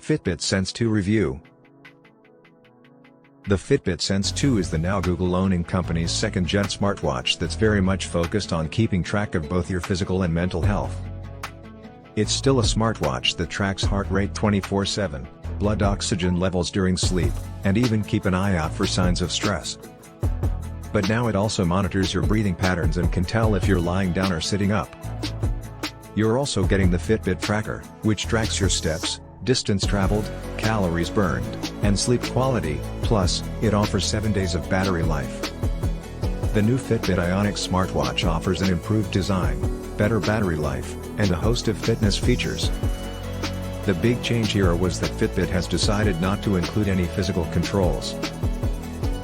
Fitbit Sense 2 Review. The Fitbit Sense 2 is the now Google-owning company's second-gen smartwatch that's very much focused on keeping track of both your physical and mental health. It's still a smartwatch that tracks heart rate 24/7, blood oxygen levels during sleep, and even keep an eye out for signs of stress. But now it also monitors your breathing patterns and can tell if you're lying down or sitting up. You're also getting the Fitbit tracker, which tracks your steps, distance traveled, calories burned, and sleep quality, plus, it offers 7 days of battery life. The new Fitbit Ionic smartwatch offers an improved design, better battery life, and a host of fitness features. The big change here was that Fitbit has decided not to include any physical controls.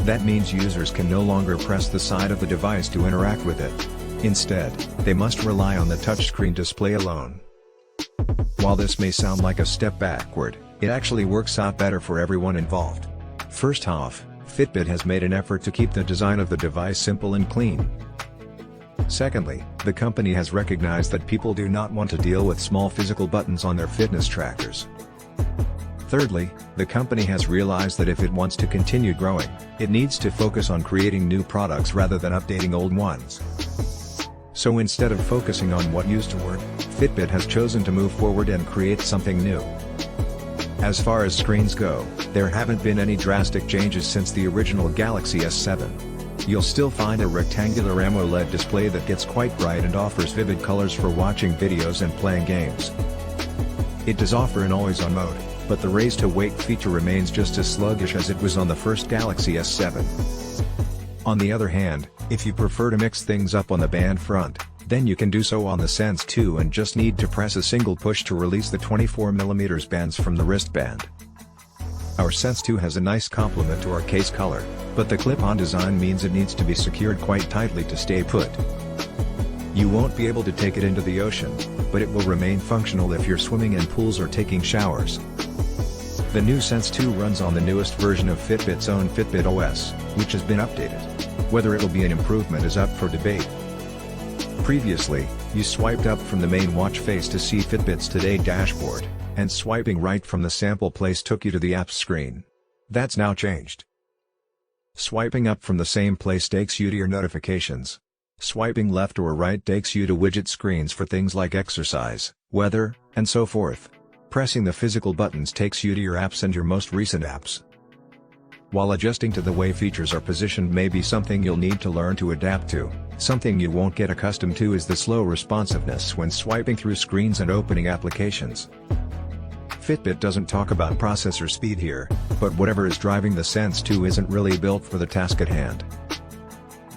That means users can no longer press the side of the device to interact with it. Instead, they must rely on the touchscreen display alone. While this may sound like a step backward, it actually works out better for everyone involved. First off, Fitbit has made an effort to keep the design of the device simple and clean. Secondly, the company has recognized that people do not want to deal with small physical buttons on their fitness trackers. Thirdly, the company has realized that if it wants to continue growing, it needs to focus on creating new products rather than updating old ones. So instead of focusing on what used to work, Fitbit has chosen to move forward and create something new. As far as screens go, there haven't been any drastic changes since the original Galaxy S7. You'll still find a rectangular AMOLED display that gets quite bright and offers vivid colors for watching videos and playing games. It does offer an always-on mode, but the raise-to-wake feature remains just as sluggish as it was on the first Galaxy S7. On the other hand, if you prefer to mix things up on the band front, then you can do so on the Sense 2 and just need to press a single push to release the 24mm bands from the wristband. Our Sense 2 has a nice complement to our case color, but the clip-on design means it needs to be secured quite tightly to stay put. You won't be able to take it into the ocean, but it will remain functional if you're swimming in pools or taking showers. The new Sense 2 runs on the newest version of Fitbit's own Fitbit OS, which has been updated. Whether it'll be an improvement is up for debate. Previously, you swiped up from the main watch face to see Fitbit's Today dashboard, and swiping right from the sample place took you to the app's screen. That's now changed. Swiping up from the same place takes you to your notifications. Swiping left or right takes you to widget screens for things like exercise, weather, and so forth. Pressing the physical buttons takes you to your apps and your most recent apps. While adjusting to the way features are positioned may be something you'll need to learn to adapt to, something you won't get accustomed to is the slow responsiveness when swiping through screens and opening applications. Fitbit doesn't talk about processor speed here, but whatever is driving the Sense 2 isn't really built for the task at hand.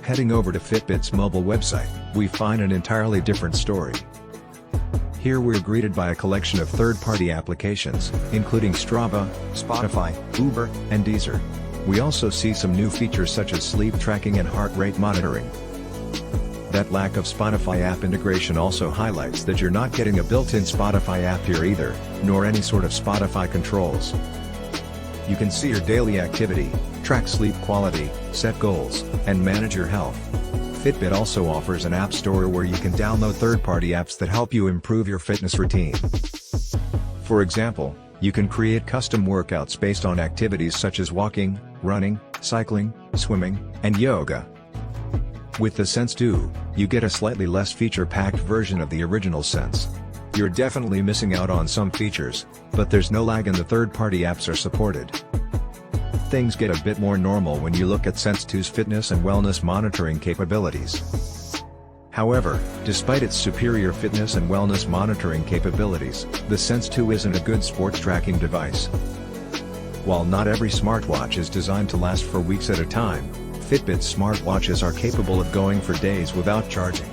Heading over to Fitbit's mobile website, we find an entirely different story. Here we're greeted by a collection of third-party applications, including Strava, Spotify, Uber, and Deezer. We also see some new features such as sleep tracking and heart rate monitoring. That lack of Spotify app integration also highlights that you're not getting a built-in Spotify app here either, nor any sort of Spotify controls. You can see your daily activity, track sleep quality, set goals, and manage your health. Fitbit also offers an app store where you can download third-party apps that help you improve your fitness routine. For example, you can create custom workouts based on activities such as walking, running, cycling, swimming, and yoga. With the Sense 2, you get a slightly less feature-packed version of the original Sense. You're definitely missing out on some features, but there's no lag and the third-party apps are supported. Things get a bit more normal when you look at Sense 2's fitness and wellness monitoring capabilities. However, despite its superior fitness and wellness monitoring capabilities, the Sense 2 isn't a good sports tracking device. While not every smartwatch is designed to last for weeks at a time, Fitbit smartwatches are capable of going for days without charging.